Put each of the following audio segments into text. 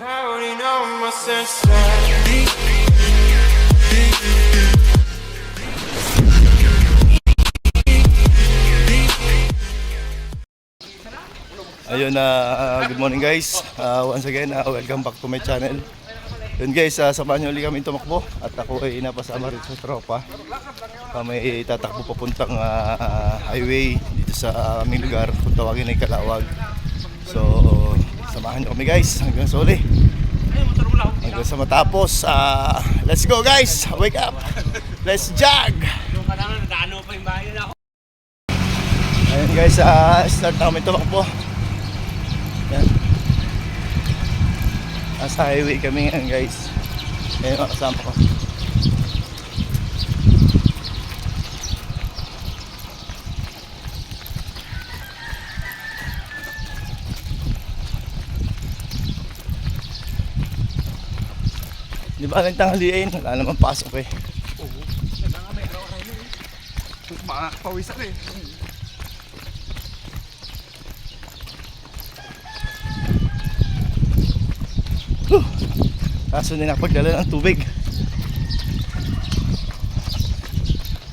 Pouting on my senses. Ayun good morning guys. Once again, welcome back to my channel. Yun guys, samahan nyo ulit kami tumakbo at ako ay napasama rin sa tropa. May tatakbo papuntang highway dito sa aming lugar kung tawagin ay Kalawag. So, samahan nyo kami guys hanggang sa uli. Hanggang sa matapos. Let's go guys! Wake up! Let's jog! Ayun guys, start na kami tumakbo. Yan. Nasa highway kami ngayon guys. Ayun mga kasama ko. Di ba nagtanghaliin? Wala naman pasok eh. Oo. Kaya nga may araw-araw na eh. Makakapawisan eh. Kaso din nakapagdala ng tubig.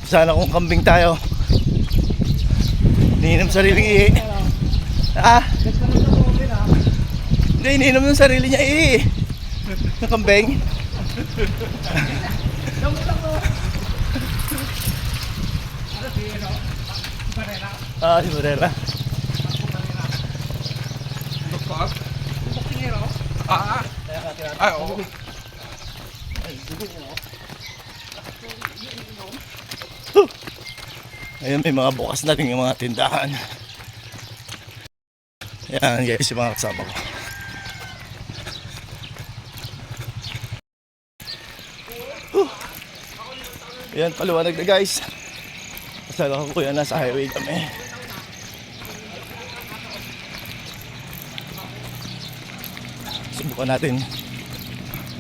Sana kung kambing tayo, iniinom sariling ihi. Hindi, iniinom ng sarili niya ihi ng kambing. Si Barera. Doktor? Ay, oo. Ayun, may mga bukas na rin yung mga tindahan. Yan guys, yung mga kasama ko. Yan, paliwanag na guys. Kasala ko kuya, nasa highway kami. Subukan natin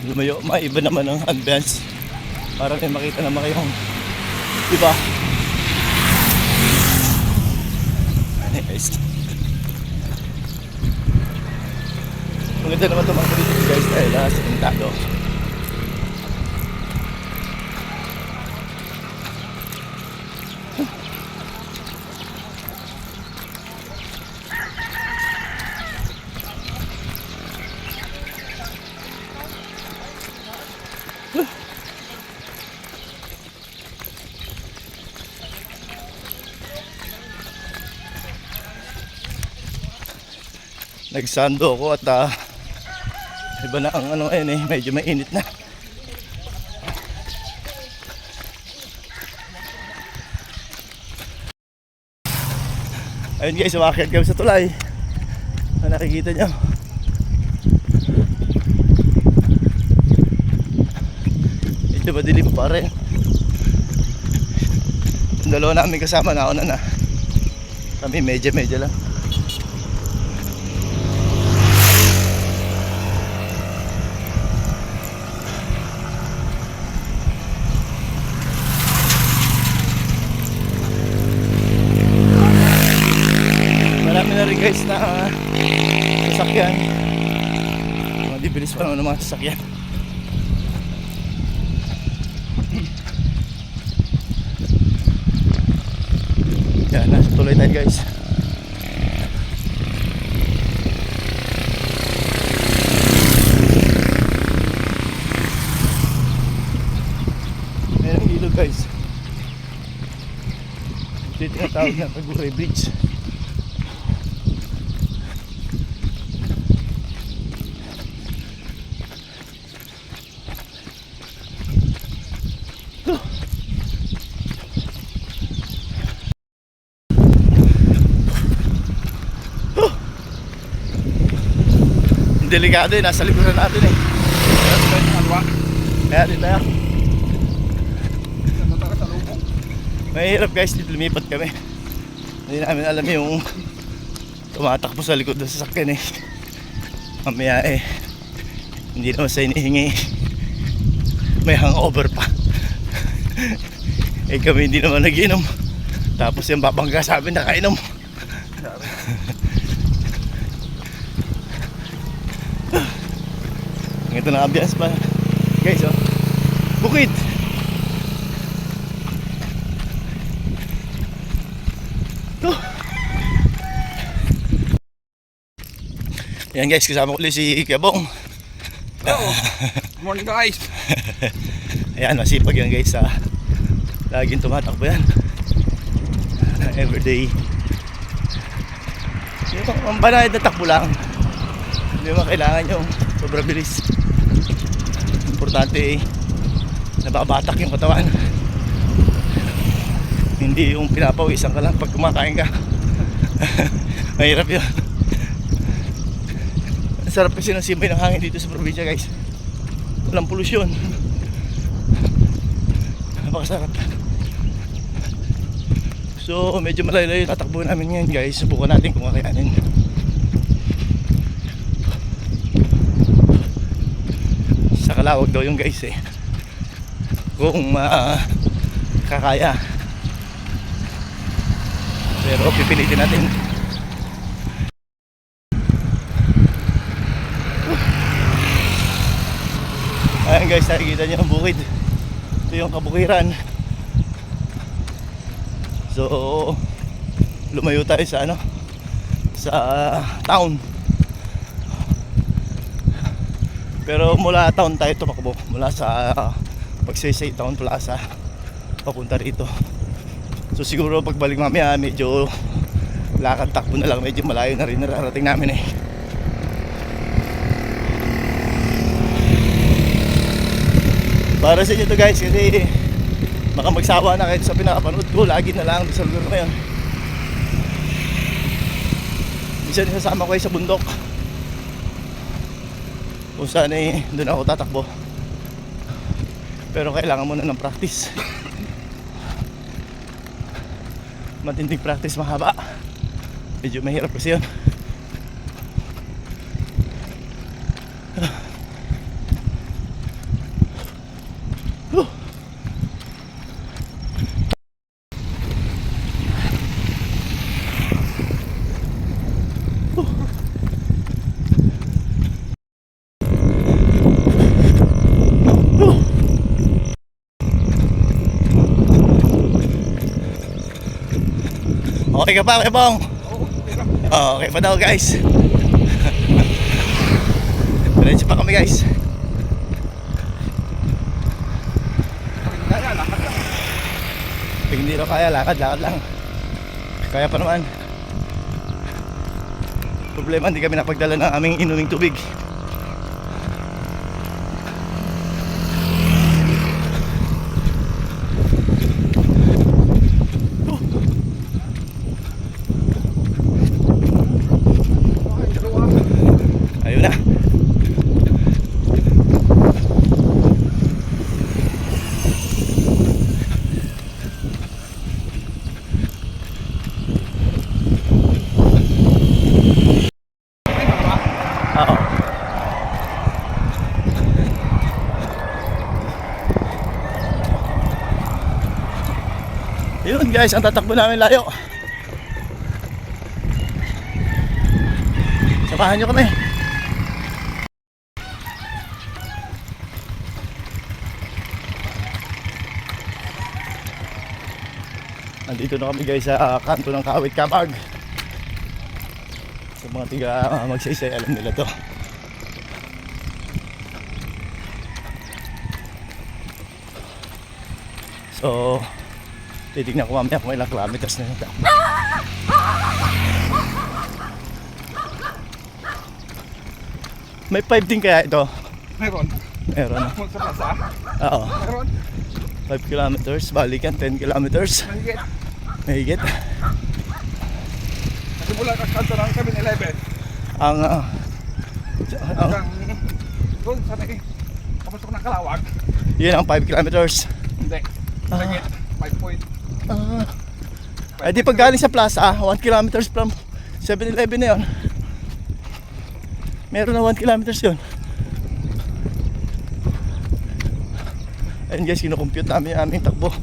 lumayo, maiba naman ang advance para may makita naman kayong iba. Anyways, maganda naman ito mga dito guys dahil sa pintado. Nagsando ako at iba na ang ano ngayon eh, medyo mainit na. Ayun guys, umakyat kami sa tulay. Nakikita nyo. Medyo madilim pa rin. Yung dalawa namin kasama na na. Kami medyo lang. Marami na rin guys na sasakyan. Madibilis pa naman ng mga sasakyan. Yan, nasa tuloy tayo guys. Ayan ang ilog guys. Ito yung tinatawag na Taguray Bridge. Delikado eh, nasa likuran natin eh. Kaya dito tayo. Mahirap guys, dito lumipat kami. Hindi namin alam yung tumatakbo sa likod ng sasakyan eh. Mamaya eh, hindi naman sa inihingi. May hangover pa. Eh kami hindi naman nag-inom. Tapos yung babangga sabi nakainom. Ganda ng ambience pa. Guys, oh. Bukid. Ito. Yan guys, kasama ko ulit si Kiabong. Good morning guys. Ayan, masipag yan guys. Laging tumatakbo yan. Everyday. Ang banayad na takbo lang. Hindi mo kailangan yung sobrang bilis. Importante nababatak yung katawan. Hindi yung pinapawisan ka lang pag kumakain ka. Mahirap yun. Ang sarap kasi ng simoy ng hangin dito sa probinsya guys. Walang polusyon. Napakasarap. So medyo malayo yung tatakbo namin ngayon guys. Subukan natin kung kakayanin. Sa Kalawag daw yung guys eh. Kung kakaya. Pero pipilitin natin. Ayan guys, nakikita nyo ang bukid. Ito yung kabukiran. So lumayo tayo sa sa town. Pero mula town tayo tumakbo. Mula sa Pagsaysay Town Plaza papunta rito. So siguro pagbalik mamaya medyo lakad takbo na lang. Medyo malayo na rin nararating namin eh. Para sa inyo to guys, kasi baka magsawa na kahit sa pinapanood ko. Lagi na lang sa lugar ngayon. Minsan isasama ko kayo sa bundok kung saan eh doon ako tatakbo. Pero kailangan muna ng practice. Matinding practice, mahaba. Medyo mahirap kasi yun. Okay ka pa, Kebong? Oo, okay pa daw guys. Diretso pa kami guys. Kaya lakad lang. Pag hindi rin kaya, lakad lang. Kaya pa naman. Problema, hindi kami napagdala ng aming inuming tubig. Ayun na. Oo. Yun guys, ang tatakbo namin layo. Samahan nyo kami. Nandito na kami guys sa kanto ng Kawit Kapag. Sa mga tiga Magsaysay, alam nila to. So titignan ko mamaya kung ilang kilometers na ito. May 5 din kaya ito? Meron. Meron. Sa plaza. Oo. Meron. 5 kilometers, balikan 10 kilometers. Mahigit. Mahigit. Kasi mula kanto ng 7-Eleven. Ang Hanggang doon sa may kapasok ng Kalawag. yun ang 5 kilometers. Hindi. Mahigit. 5 point. Ay di pag galing sa plaza, 1 kilometers from 7-Eleven na yun. Meron na 1 kilometers yun. Ayun guys, kinukompute namin yung aming takbo.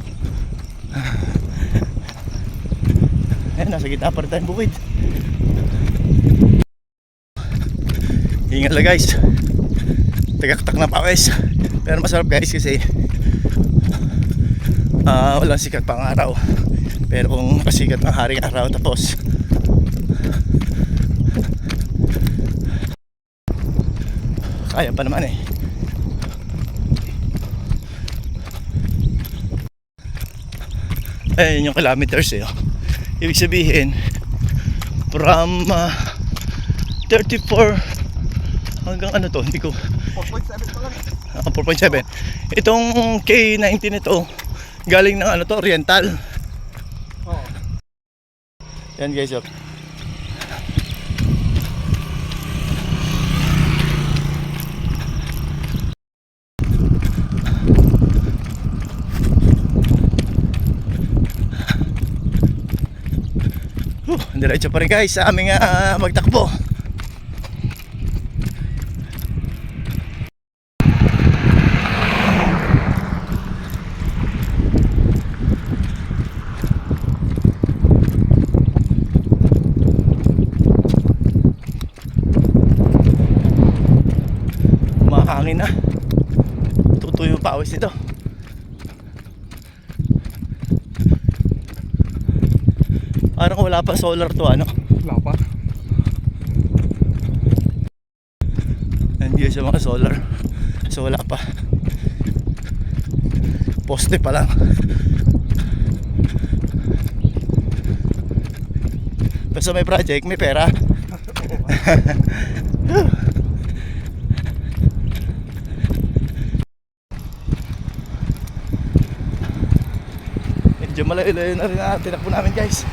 Ayan, nasa gitna pa rin tayong bukid. Ingat lang guys. Tagaktak na pawis. Pero masarap guys kasi walang sikat pang araw. Pero kung nakasikat ng haring araw tapos kaya pa naman eh. Ayun yung kilometers eh. Ibig sabihin from 34 hanggang ano to, hindi ko 4.7 pa lang. 4.7. Itong K19 ito galing ng ano to, Oriental. Oo. Yan guys, oh. Diretso pa rin guys sa aming magtakbo. Mahangin na. Tutuyo yung pawis nito. Parang wala pa solar to ano. Wala pa. Hindi siya mga solar. So wala pa. Poste pa lang. Basta may project, may pera. Medyo malayo-layo na rin ang tinakbo namin guys.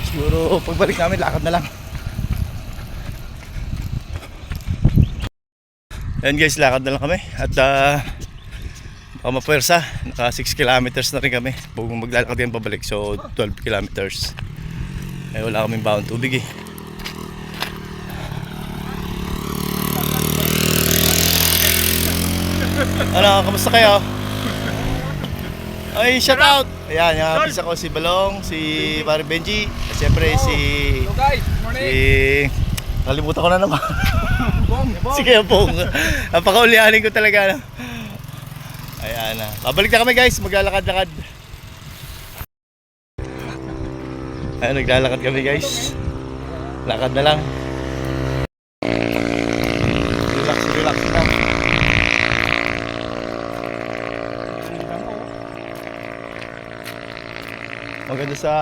Siguro pagbalik namin lakad na lang. Ayan guys, lakad na lang kami. At baka mapwersa. Naka 6 kilometers na rin kami. Kung maglalakad yan pabalik, so 12 kilometers. Eh wala kaming baon tubig eh. Ano, kamusta kayo? Ay, shout out! Ayan, yung pisa ko si Balong, si Pare Benji, at siyempre si... Hello guys, morning! Kalimutan ko na naman. Bong. Si Kuya Pong. Napakaulianin ko talaga. No? Ayan na. Babalik na kami guys, maglalakad-lakad. Ayan, naglalakad kami guys. Lakad na lang. Relax na. Maganda sa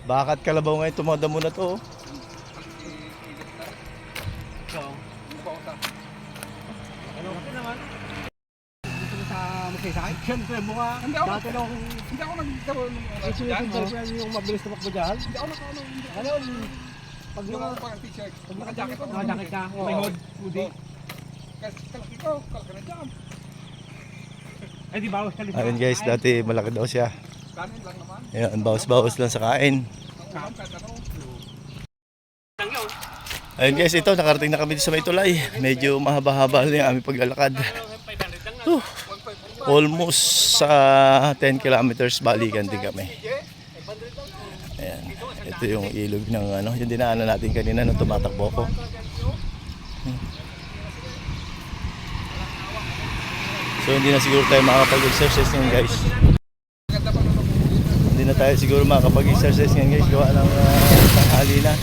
Bakat Kalabaw ngayon, tumada muna to. Siyempre mga Hindi ako dati nung nagkaroon ng oras dyan. isinipin yung mabilis tumakbo dyan. Hindi ako nakaano. Ngayon, pag Yung mga pang t-shirt. Pag naka-jacket ako. nakajakit ka, may hood, hoodie. Kasi ikaw, kalka na dyan. Ay di bawas ka Ayun guys, dati malaki daw siya. Kanin lang naman. Ayan, bawas-bawas lang sa kain. Ang kahit ano. Ayun guys, ito nakarating na kami sa may tulay. Medyo mahaba-haba na yung aming paglalakad. Almost sa 10 kilometers balikan din kami. Ayan, ito yung ilog ng ano, yung dinaanan natin kanina nung tumatakbo ko. So hindi na siguro tayo makakapag-exercise ngayon guys. Hindi na tayo siguro makakapag-exercise ngayon guys, gawa ng tanghali na.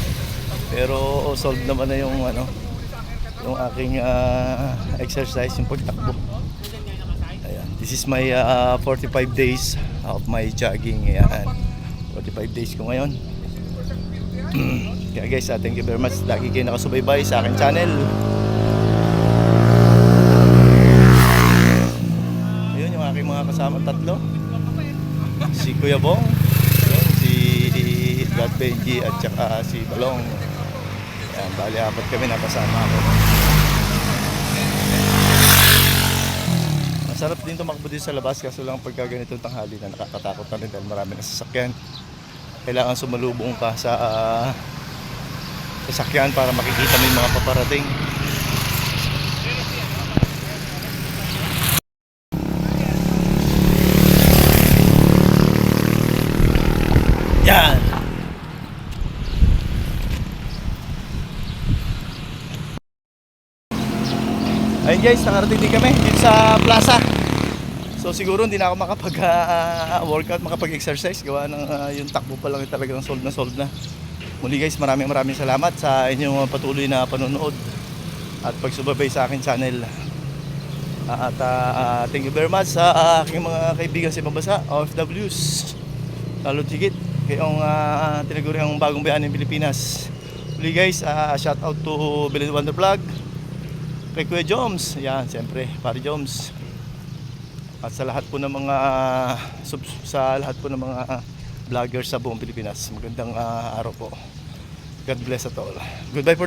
Pero solved naman na yung ano, yung aking exercise, yung pagtakbo. Ayan, this is my 45 days of my jogging. Ayan, 45 days ko ngayon. Kaya guys, thank you very much. Lagi kayo nakasubaybay sa aking channel. Ayun yung aking mga kasama tatlo. Si Kuya Bong, si God Benji at saka si Balong. Ayan, bali apat kami napasama ako. Masarap din tumakbo din sa labas kaso lang pagka ganitong tanghali na nakakatakot na rin dahil marami na sasakyan. Kailangan sumalubong ka sa sasakyan para makikita mo yung mga paparating. Yan! Ayun guys, nakarating din kami dito sa plaza. So siguro hindi na ako makapag-workout, makapag-exercise. Gawa ng yung takbo pa lang talagang solve na. Muli guys, maraming salamat sa inyong patuloy na panonood at pagsubaybay sa akin channel. At thank you very much sa aking mga kaibigan sa ibang bansa, OFWs. Lalo tigit kayong tinaguri ang bagong bayani ng Pilipinas. Muli guys, shout out to Billy Wonder Vlog, kay Kuya Joms, yan, siyempre, Pari Joms. At sa lahat po ng mga vloggers sa buong Pilipinas. Magandang araw po. God bless at all. Goodbye for now.